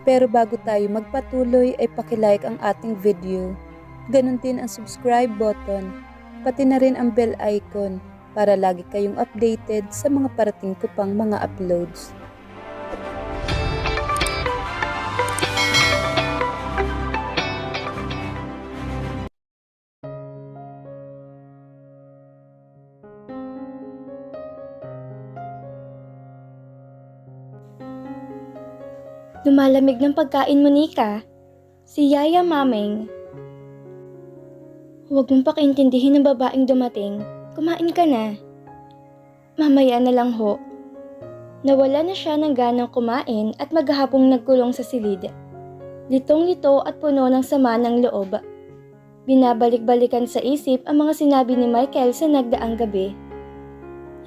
Pero bago tayo magpatuloy ay pakilike ang ating video. Ganon din ang subscribe button, pati na rin ang bell icon para lagi kayong updated sa mga parating ko pang mga uploads. Lumalamig ng pagkain mo, Nika. Si Yaya Mameng. Huwag mong pakiintindihin ng babaeng dumating. Kumain ka na. Mamaya na lang ho. Nawala na siya ng ganang kumain at maghapong nagkulong sa silid. Litong-lito at puno ng sama ng loob. Binabalik-balikan sa isip ang mga sinabi ni Michael sa nagdaang gabi.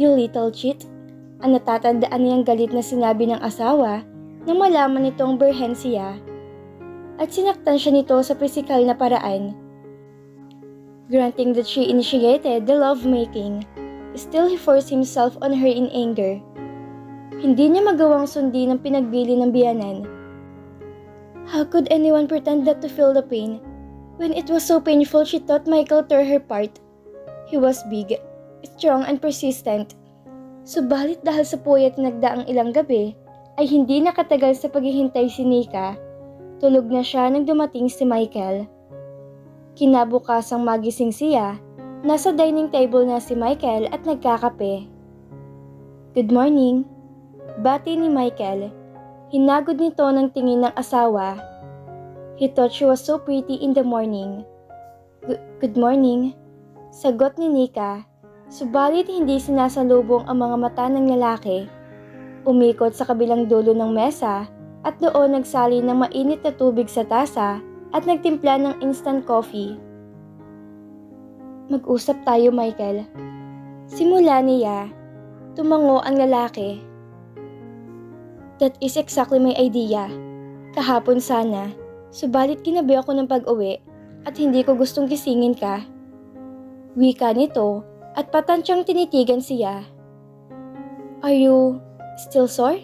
You little cheat. Ang natatandaan niyang galit na sinabi ng asawa nang malaman nitong birhen siya. At sinaktan siya nito sa pisikal na paraan. Granting that she initiated the lovemaking, still he forced himself on her in anger. Hindi niya magawang sundin ang pinagbili ng biyanan. How could anyone pretend not to feel the pain when it was so painful she thought Michael tore her part? He was big, strong and persistent. Subalit dahil sa puyat nagdaang ilang gabi, ay hindi nakatagal sa paghihintay si Nika. Tulog na siya nang dumating si Michael. Kinabukasang magising siya, nasa dining table na si Michael at nagkakape. Good morning. Bati ni Michael. Hinagod nito ng tingin ng asawa. He thought she was so pretty in the morning. Good morning. Sagot ni Nika. Subalit hindi sinasalubong ang mga mata ng lalaki. Umikot sa kabilang dulo ng mesa at doon nagsali ng mainit na tubig sa tasa at nagtimpla ng instant coffee. Mag-usap tayo, Michael. Simula niya. Tumango ang lalaki. That is exactly my idea. Kahapon sana, subalit ginabi ako ng pag-uwi at hindi ko gustong gisingin ka. Wika nito at patansyang tinitigan siya. Are you still sore?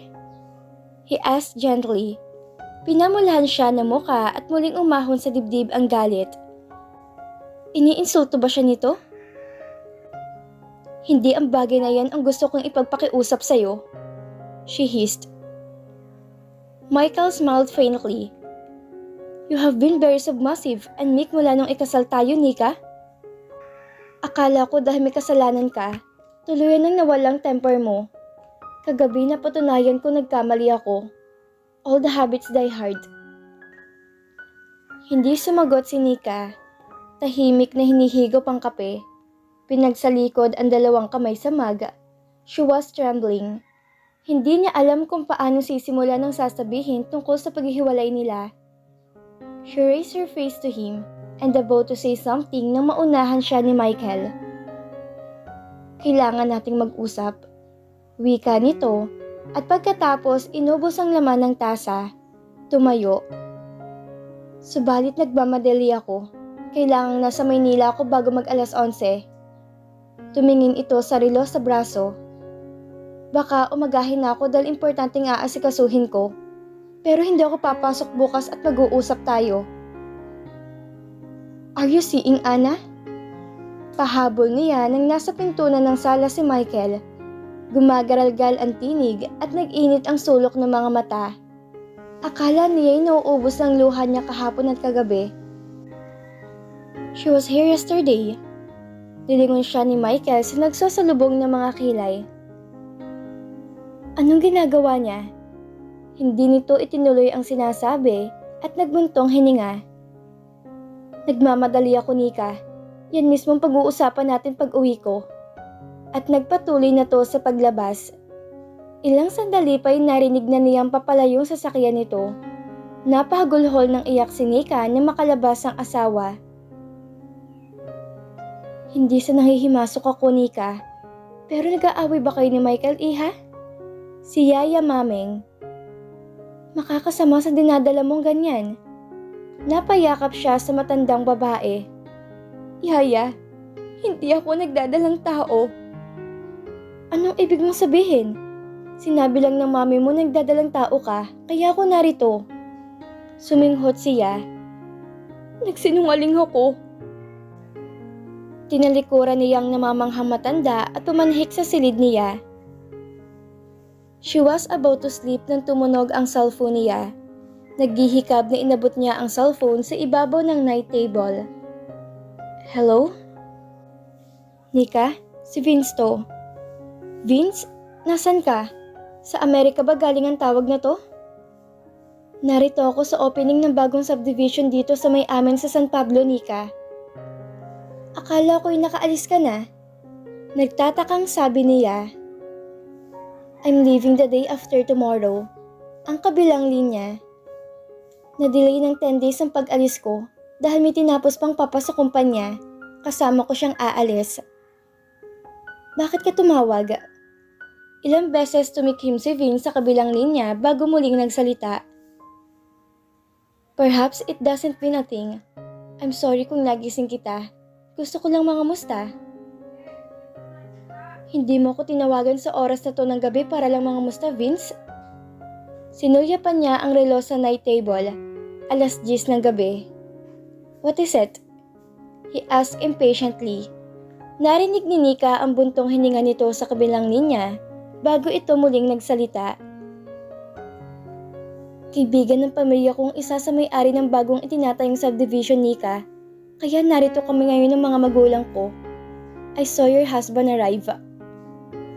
He asked gently. Pinamulahan siya ng muka at muling umahon sa dibdib ang galit. Iniinsulto ba siya nito? Hindi ang bagay na yan ang gusto kong ipagpakiusap sa'yo. She hissed. Michael smiled faintly. You have been very submissive and meek mula nung ikasal tayo, Nika. Akala ko dahil may kasalanan ka, tuluyan nang nawalang temper mo. Kagabi napatunayan ko nagkamali ako. All the habits die hard. Hindi sumagot si Nika. Tahimik na hinihigop ang kape. Pinagsalikod ang dalawang kamay sa maga. She was trembling. Hindi niya alam kung paano sisimulan ng sasabihin tungkol sa paghihiwalay nila. She raised her face to him and about to say something nang maunahan siya ni Michael. Kailangan nating mag-usap. Wika nito at pagkatapos inubos ang laman ng tasa, tumayo. Subalit nagmamadali ako. Kailangang nasa Maynila ako bago mag-alas 11. Tumingin ito sa relo sa braso. Baka umagahin na ako dahil importanteng aasikasuhin ko. Pero hindi ako papasok bukas at mag-uusap tayo. Are you seeing Anna? Pahabol niya nang nasa pintunan ng sala si Michael. Gumagaralgal ang tinig at nag-init ang sulok ng mga mata. Akala niya'y nauubos ang luha niya kahapon at kagabi. She was here yesterday. Nilingon siya ni Michael sa nagsasalubong ng mga kilay. Anong ginagawa niya? Hindi nito itinuloy ang sinasabi at nagbuntong hininga. Nagmamadali ako, Nika. Yan mismong pag-uusapan natin pag-uwi ko. At nagpatuloy na to sa paglabas. Ilang sandali pa'y narinig na niyang papalayong sasakyan nito. Napahagulhol ng iyak si Nika na makalabas ang asawa. Hindi sa nahihimasok ako, Nika. Pero nag-aaway ba kayo ni Michael, iha? Si Yaya Mameng. Makakasama sa dinadala mong ganyan. Napayakap siya sa matandang babae. Yaya, hindi ako nagdadalang tao. Anong ibig mong sabihin? Sinabi lang ng mami mo nagdadalang tao ka, kaya ako narito. Suminghot siya. Nagsinungaling ako. Tinalikuran niyang namamanghang matanda at pumanhik sa silid niya. She was about to sleep nang tumunog ang cellphone niya. Naghihikab na inabot niya ang cellphone sa ibabaw ng night table. Hello? Nika, si Vince to. Vince, nasan ka? Sa Amerika ba galing ang tawag na to? Narito ako sa opening ng bagong subdivision dito sa may amin sa San Pablo, Nika. Akala ko'y nakaalis ka na. Nagtatakang sabi niya. I'm leaving the day after tomorrow. Ang kabilang linya. Na-delay ng 10 days ang pag-alis ko dahil may tinapos pang papa sa kumpanya. Kasama ko siyang aalis. Bakit ka tumawag? Ilang beses tumikhim si Vince sa kabilang linya bago muling nagsalita. Perhaps it doesn't mean a thing. I'm sorry kung nagising kita. Gusto ko lang mangamusta. Hindi mo ko tinawagan sa oras na to ng gabi para lang mangamusta, Vince? Sinulyapan niya ang relo sa night table. 10:00 ng gabi. What is it? He asked impatiently. Narinig ni Nika ang buntong hininga nito sa kabilang linya bago ito muling nagsalita. Kaibigan ng pamilya kong isa sa may-ari ng bagong itinatayong subdivision, Nika. Kaya narito kami ngayon ng mga magulang ko. I saw your husband arrive.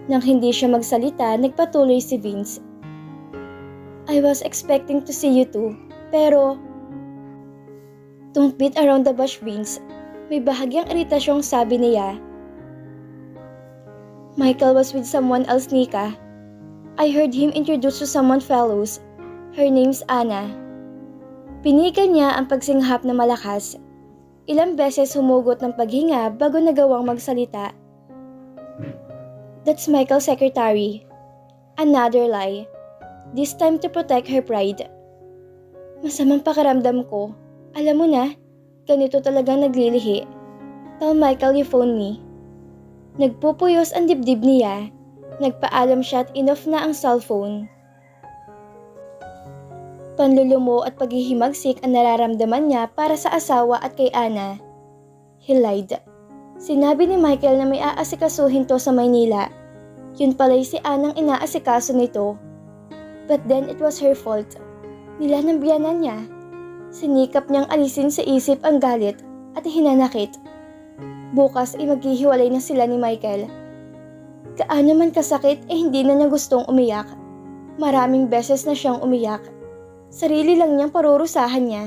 Nang hindi siya magsalita, nagpatuloy si Vince. I was expecting to see you too, pero... Don't beat around the bush, Vince. May bahagyang iritasyong sabi niya. Michael was with someone else, Nika. I heard him introduce to someone fellows. Her name's Anna. Pinigil niya ang pagsinghap na malakas. Ilang beses humugot ng paghinga bago nagawang magsalita. That's Michael's secretary. Another lie. This time to protect her pride. Masamang pakiramdam ko. Alam mo na, ganito talagang naglilihi. Tell Michael you phone me. Nagpupuyos ang dibdib niya. Nagpaalam siya at inoff na ang cellphone. Panlulumo at paghihimagsik ang nararamdaman niya para sa asawa at kay Anna. He lied. Sinabi ni Michael na may aasikasuhin to sa Maynila. Yun pala'y si Anang inaasikaso nito. But then it was her fault. Nilanambiyanan niya. Sinikap niyang alisin sa isip ang galit at hinanakit. Bukas ay maghihiwalay na sila ni Michael. Gaano man kasakit hindi na niya gustong umiyak. Maraming beses na siyang umiyak. Sarili lang niyang parurusahan niya.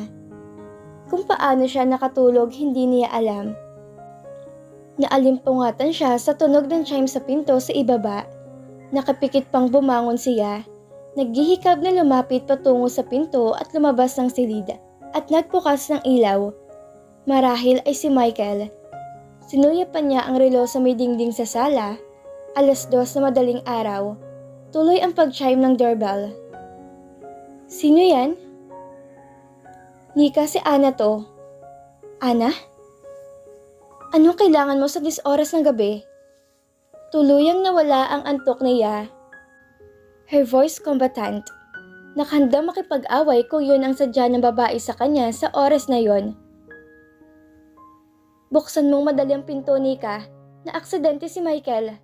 Kung paano siya nakatulog hindi niya alam. Naalimpungatan siya sa tunog ng chime sa pinto sa ibaba. Nakapikit pang bumangon siya. Naghihikab na lumapit patungo sa pinto at lumabas ng silid at nagbukas ng ilaw. Marahil ay si Michael. Sinuyapan niya ang relo sa may dingding sa sala. 2:00 na madaling araw. Tuloy ang pag-chime ng doorbell. Sino yan? Nika, si Anna to. Anna? Anong kailangan mo sa 10 oras ng gabi? Tuluyang nawala ang antok niya. Her voice combatant. Nakahanda makipag-away kung yun ang sadya ng babae sa kanya sa oras na yon. Buksan mong madali ang pinto, Nika. Na-aksidente si Michael.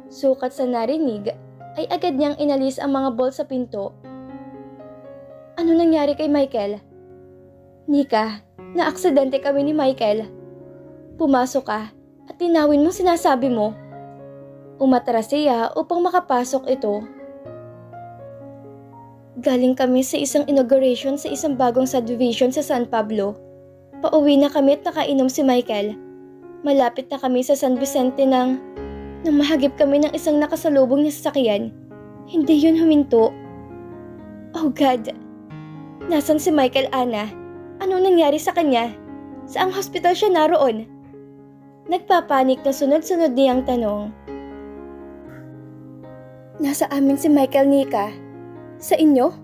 Sukat sa narinig, ay agad niyang inalis ang mga bolt sa pinto. Ano nangyari kay Michael? Nika, na-aksidente kami ni Michael. Pumasok ka at tinawin mo sinasabi mo. Umatras siya upang makapasok ito. Galing kami sa isang inauguration sa isang bagong subdivision sa San Pablo. Pauwi na kami at nakainom si Michael. Malapit na kami sa San Vicente nang mahagip kami ng isang nakasalubong na sasakyan. Hindi yun huminto. Oh God! Nasaan si Michael, Anna? Anong nangyari sa kanya? Saang hospital siya naroon? Nagpapanik na sunod-sunod niyang tanong. Nasa amin si Michael, Nika. Sa inyo?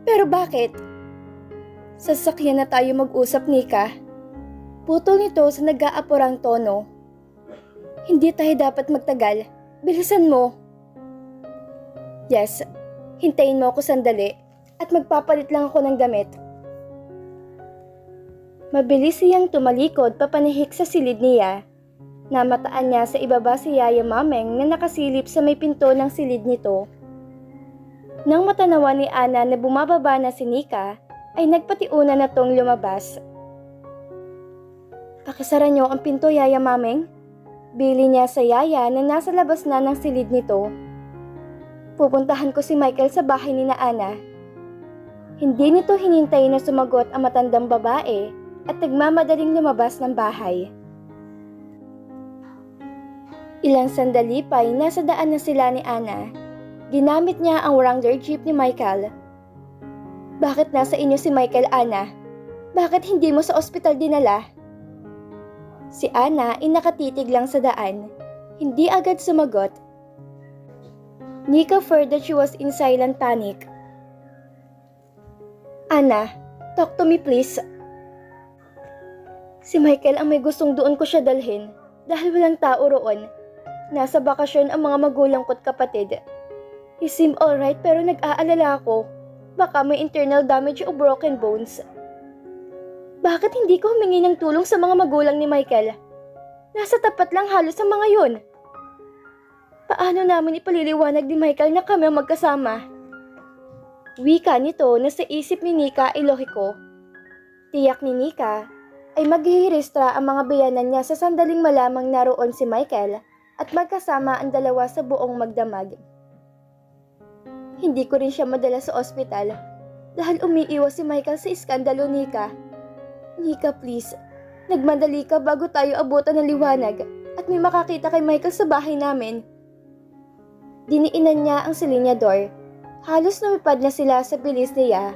Pero bakit? Sasakyan na tayo mag-usap, Nika. Putol nito sa nag-aapurang tono. Hindi tayo dapat magtagal. Bilisan mo. Yes, hintayin mo ako sandali at magpapalit lang ako ng damit. Mabilis siyang tumalikod papanihik sa silid niya. Namataan niya sa ibaba si Yaya Mameng na nakasilip sa may pinto ng silid nito. Nang matanawa ni Ana na bumababa na si Nika, ay nagpatiuna na tong lumabas. "Pakisara niyo ang pinto, Yaya Mameng," bili niya sa Yaya na nasa labas na ng silid nito. "Pupuntahan ko si Michael sa bahay ni na Ana." Hindi nito hinintay na sumagot ang matandang babae at nagmamadaling lumabas ng bahay. Ilang sandali pa ay nasa daan na sila ni Ana. Ginamit niya ang Wrangler jeep ni Michael. "Bakit nasa inyo si Michael, Ana? Bakit hindi mo sa ospital dinala?" Si Ana ay nakatitig lang sa daan. Hindi agad sumagot. Nika feared that she was in silent panic. "Ana, talk to me please." "Si Michael ang may gustong doon ko siya dalhin dahil walang tao roon. Nasa bakasyon ang mga magulang ko't kapatid. He seemed alright pero nag-aalala ako. Baka may internal damage o broken bones." "Bakit hindi ko humingi ng tulong sa mga magulang ni Michael? Nasa tapat lang halos ang mga yun. Paano namin ipaliliwanag ni Michael na kami ang magkasama?" Wika nito na sa isip ni Nika ay lohiko. Tiyak ni Nika ay maghihiristra ang mga biyanan niya sa sandaling malamang naroon si Michael at magkasama ang dalawa sa buong magdamag. Hindi ko rin siya madala sa ospital dahil umiiwas si Michael sa iskandalo, Nika. Nika, please, nagmadali ka bago tayo abutan ng liwanag at may makakita kay Michael sa bahay namin. Diniinan niya ang silinyador. Halos lumipad na sila sa bilis niya.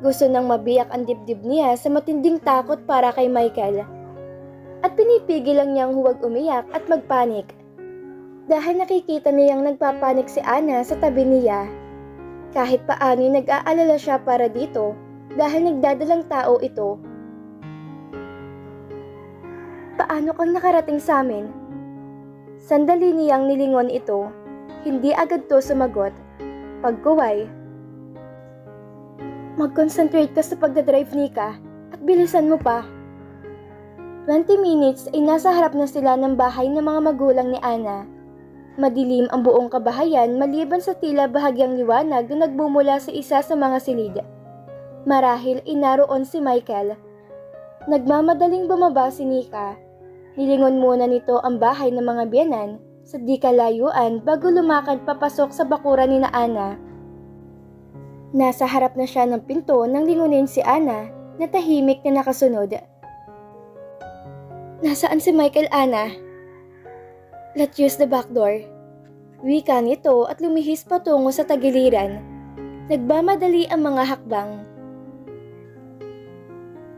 Gusto nang mabiyak ang dibdib niya sa matinding takot para kay Michael. At pinipigil lang niyang huwag umiyak at magpanik. Dahil nakikita niyang nagpapanik si Ana sa tabi niya. Kahit paano'y nag-aalala siya para dito dahil nagdadalang tao ito. "Paano kang nakarating sa amin?" Sandali niyang nilingon ito. Hindi agad to sumagot. Pagkuway, "Mag-concentrate ka sa pagdadrive, Nika, at bilisan mo pa." 20 minutes ay nasa harap na sila ng bahay ng mga magulang ni Ana. Madilim ang buong kabahayan maliban sa tila bahagyang liwanag na nagbumula sa isa sa mga silid. Marahil inaroon si Michael. Nagmamadaling bumaba si Nika. Nilingon muna nito ang bahay ng mga biyanan sa di kalayuan bago lumakad papasok sa bakuran ni na Ana. Nasa harap na siya ng pinto nang lingunin si Ana na tahimik na nakasunod. "Nasaan si Michael, Ana?" "Let's use the back door." Wika nito at lumihis patungo sa tagiliran. Nagmamadali ang mga hakbang.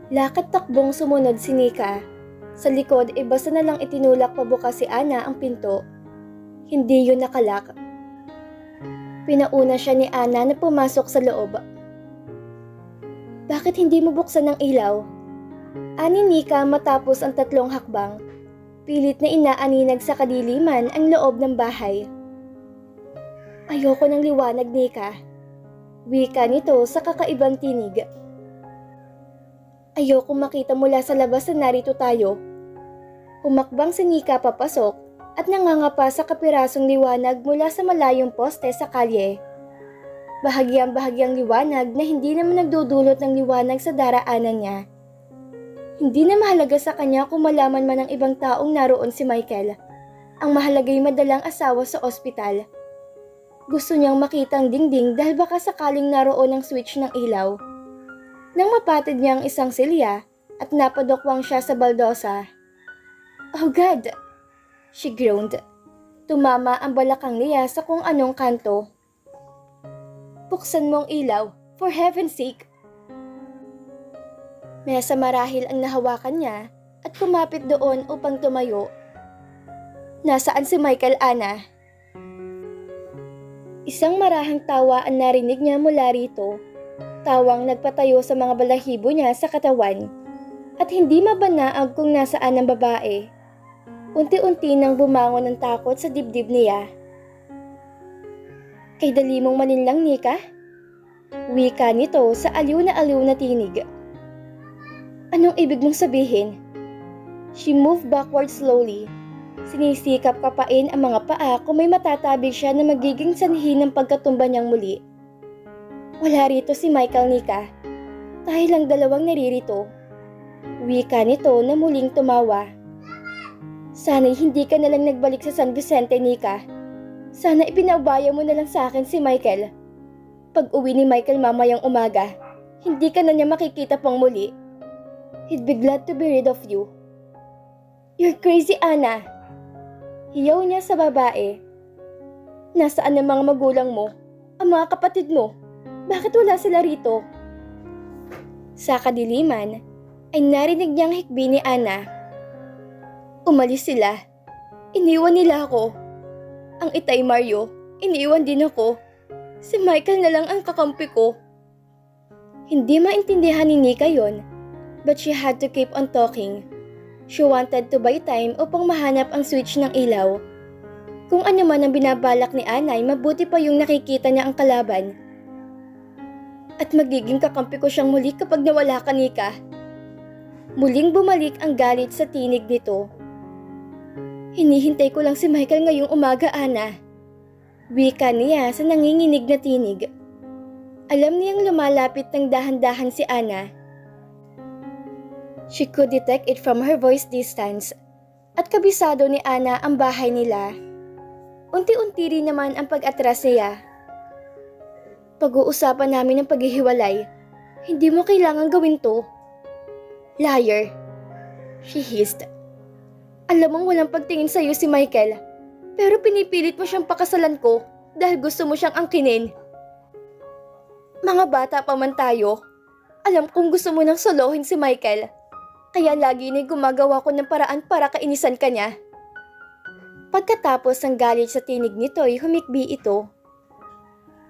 Lakad takbong sumunod si Nika. Sa likod ay basta na lang itinulak pabukas si Ana ang pinto. Hindi yun nakalak. Pinauna siya ni Ana na pumasok sa loob. "Bakit hindi mo buksan ang ilaw?" Ani Nika matapos ang 3 hakbang. Pilit na inaaninag sa kadiliman ang loob ng bahay. "Ayoko ng liwanag, Nika." Wika nito sa kakaibang tinig. "Ayoko makita mula sa labas na narito tayo." Humakbang si Nika papasok at nangangapa sa kapirasong liwanag mula sa malayong poste sa kalye. Bahagyang liwanag na hindi naman nagdudulot ng liwanag sa daraanan niya. Hindi na mahalaga sa kanya kung malaman man ng ibang taong naroon si Michael. Ang mahalaga'y madalang asawa sa ospital. Gusto niyang makita ang dingding dahil baka sakaling naroon ang switch ng ilaw. Nang mapatid niya ang isang silya at napadokwang siya sa baldosa. "Oh God!" She groaned. Tumama ang balakang niya sa kung anong kanto. "Buksan mo ang ilaw, for heaven's sake!" Mesa marahil ang nahawakan niya at kumapit doon upang tumayo. "Nasaan si Michael, Ana?" Isang marahang tawa ang narinig niya mula rito. Tawang nagpatayo sa mga balahibo niya sa katawan. At hindi mabanaag kung nasaan ang babae. Unti-unti nang bumangon ng takot sa dibdib niya. "Kay dali mong maninlang, Nika?" Wika nito sa aliw na tinig. Anong ibig mong sabihin? She moved backward slowly. Sinisikap kapain ang mga paa kung may matatabi siya na magiging sanhi ng pagkatumba niyang muli. Wala rito si Michael, Nika. Tayo lang dalawang naririto. Wika nito na muling tumawa. Sana'y hindi ka nalang nagbalik sa San Vicente, Nika. Sana ipinaubaya mo na lang sa akin si Michael. Pag uwi ni Michael mamayang umaga, hindi ka na niya makikita pang muli. He'd be glad to be rid of you. You're crazy, Ana. Hiyaw niya sa babae. Nasaan ang mga magulang mo? Ang mga kapatid mo? Bakit wala sila rito? Sa kadiliman, ay narinig niyang hikbi ni Ana. Umalis sila. Iniwan nila ako. Ang itay Mario, iniwan din ako. Si Michael na lang ang kakampi ko. Hindi maintindihan ni Nika yon, but she had to keep on talking. She wanted to buy time upang mahanap ang switch ng ilaw. Kung ano man ang binabalak ni Anay, mabuti pa yung nakikita niya ang kalaban. At magiging kakampi ko siyang muli kapag nawala ka, Nika. Muling bumalik ang galit sa tinig nito. Hinihintay ko lang si Michael ngayong umaga, Ana. Wika niya sa nanginginig na tinig. Alam niyang lumalapit ng dahan-dahan si Ana. She could detect it from her voice distance, at kabisado ni Ana ang bahay nila. Unti-unti rin naman ang pag-atras niya. Pag-uusapan namin ang paghihiwalay. Hindi mo kailangan gawin to. Liar. She hissed. Alam mong walang pagtingin sa'yo si Michael, pero pinipilit mo siyang pakasalan ko dahil gusto mo siyang angkinin. Mga bata pa man tayo, alam kong gusto mo nang solohin si Michael. Kaya lagi na gumagawa ko ng paraan para kainisan ka niya. Pagkatapos ng galit sa tinig nito ay humikbi ito.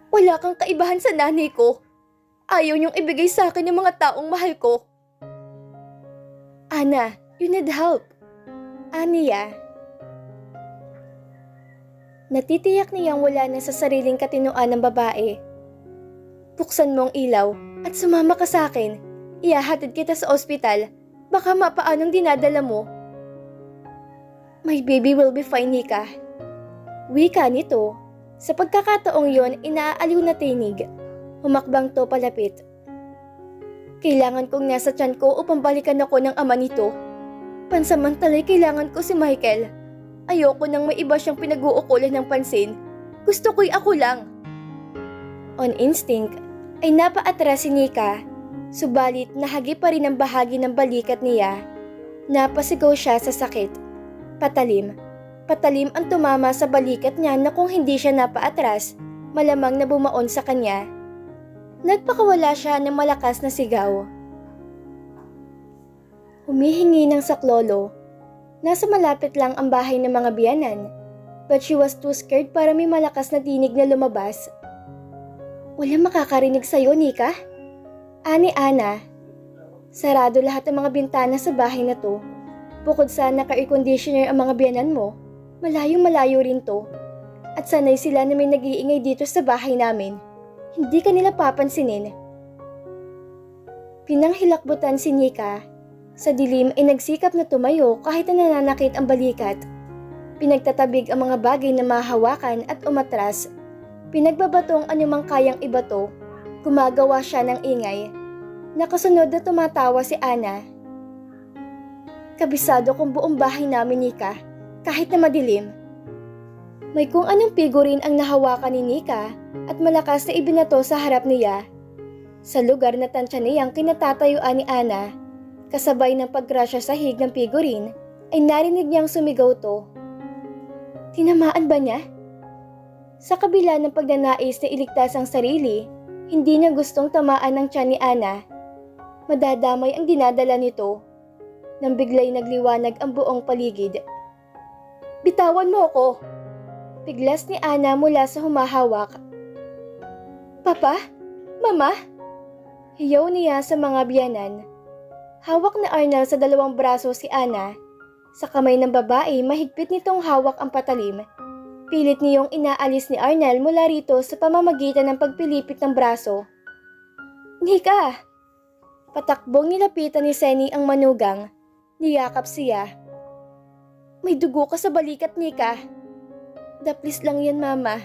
Wala kang kaibahan sa nanay ko. Ayaw niyong ibigay sa akin yung mga taong mahal ko. Ana, you need help. Aniya. Natitiyak niyang wala na sa sariling katinuan ng babae. Buksan mo ang ilaw at sumama ka sa akin. Ihahatid kita sa ospital. Baka mapaanong dinadala mo. My baby will be fine, Nika. Wika nito. Sa pagkakataong yon, inaaliw na tinig. Humakbang to palapit. Kailangan kong nasa tiyan ko upang balikan ako ng ama nito. Pansamantalay kailangan ko si Michael. Ayoko nang may iba siyang pinag-uukulan ng pansin. Gusto ko'y ako lang. On instinct, ay napaatras si Nika. Subalit nahagi pa rin ang bahagi ng balikat niya. Napasigaw siya sa sakit. Patalim. Patalim ang tumama sa balikat niya na kung hindi siya napaatras, malamang na bumaon sa kanya. Nagpakawala siya ng malakas na sigaw. Humihingi ng saklolo. Nasa malapit lang ang bahay ng mga biyanan, but she was too scared para may malakas na tinig na lumabas. Walang makakarinig sa'yo, Nika? Ani Ana. Sarado lahat ng mga bintana sa bahay na to. Bukod sa naka-air conditioner ang mga biyanan mo, malayong-malayo rin to. At sanay sila na may nag-iingay dito sa bahay namin. Hindi ka nila papansinin. Pinanghilakbutan si Nika. Sa dilim ay nagsikap na tumayo kahit na nananakit ang balikat. Pinagtatabig ang mga bagay na mahawakan at umatras. Pinagbabatong anumang kayang ibato. Gumagawa siya ng ingay. Nakasunod na tumatawa si Ana. Kabisado kong buong bahay namin, Nika, kahit na madilim. May kung anong figurin ang nahawakan ni Nika at malakas na ibinato sa harap niya. Sa lugar na tansya niyang kinatatayuan ni Ana, kasabay ng pagkrasya sa hig ng figurin, ay narinig niyang sumigaw to. Tinamaan ba niya? Sa kabila ng pagnanais na iligtas ang sarili, hindi niya gustong tamaan ng tiyan ni Ana. Madadamay ang dinadala nito. Nang bigla'y nagliwanag ang buong paligid. Bitawan mo ako! Biglas ni Ana mula sa humahawak. Papa? Mama? Hiyaw niya sa mga biyanan. Hawak na Arnel sa dalawang braso si Ana. Sa kamay ng babae, mahigpit nitong hawak ang patalim. Pilit niyong inaalis ni Arnel mula rito sa pamamagitan ng pagpilipit ng braso. Nika! Patakbong nilapitan ni Seni ang manugang. Niyakap siya. May dugo ka sa balikat, Nika. Daplis lang yan, Mama.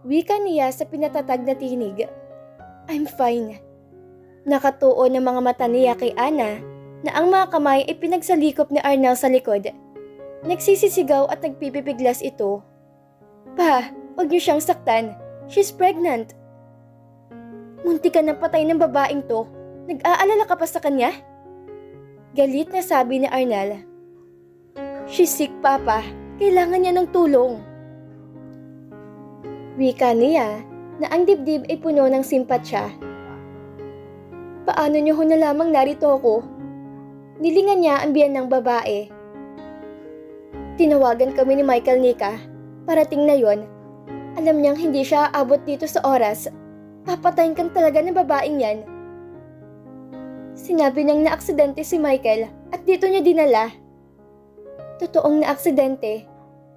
Wika niya sa pinatatag na tinig. I'm fine. Nakatuon ng mga mata niya kay Ana na ang mga kamay ay pinagsalikop ni Arnel sa likod. Nagsisisigaw at nagpipipiglas ito. Pa, huwag niyo siyang saktan. She's pregnant. Munti ka ng patay ng babaeng to. Nag-aalala ka pa sa kanya? Galit na sabi ni Arnel. She's sick, Papa. Kailangan niya ng tulong. Wika niya na ang dibdib ay puno ng simpatsya. Paano niyo ho na lamang narito ako? Nilingan niya ang biyan ng babae. Tinawagan kami ni Michael, Nika. Parating na yon. Alam niyang hindi siya aabot dito sa oras. Papatayin kan talaga ng babaeng yan. Sinabi niyang naaksidente si Michael at dito niya dinala. Totoong naaksidente.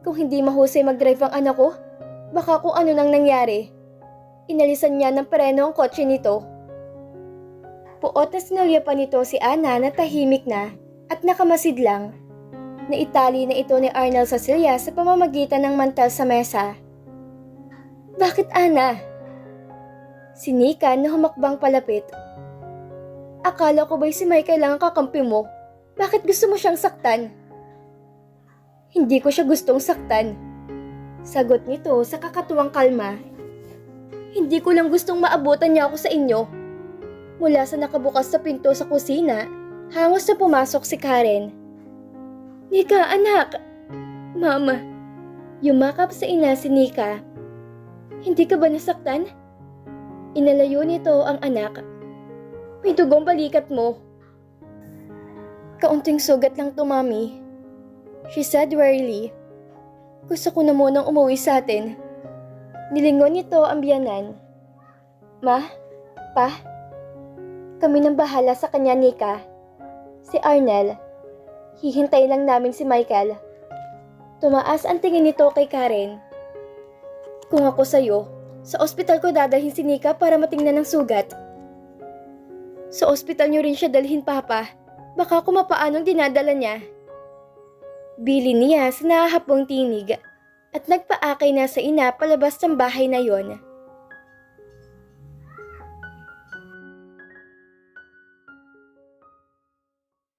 Kung hindi mahusay mag-drive ang anak ko, baka kung ano nang nangyari. Inalisan niya ng preno ang kotse nito. Puot na sinulya pa nito si Ana na tahimik na at nakamasid lang. Naitali na ito ni Arnel sa silya sa pamamagitan ng mantel sa mesa. Bakit, Ana? Si Nika na humakbang palapit. Akala ko ba'y si Michael lang ang kakampi mo? Bakit gusto mo siyang saktan? Hindi ko siya gustong saktan. Sagot nito sa kakatuwang kalma. Hindi ko lang gustong maabutan niya ako sa inyo. Mula sa nakabukas sa pinto sa kusina, hangos na pumasok si Karen. Nika, anak! Mama, yumakap sa ina si Nika. Hindi ka ba nasaktan? Inalayo nito ang anak. May dugong balikat mo. Kaunting sugat lang to, Mami. She said wearily. Gusto ko na munang umuwi sa atin. Nilingon nito ang biyanan. Ma? Pa? Kami nang bahala sa kanya, Nika. Si Arnel. Hihintay lang namin si Michael. Tumaas ang tingin nito kay Karen. Kung ako sa'yo, sa ospital ko dadalhin si Nika para matingnan ng sugat. Sa ospital niyo rin siya dalhin, Papa. Baka kung mapaanong dinadala niya. Bili niya sa nahahapong tinig at nagpaakay na sa ina palabas ng bahay na yon.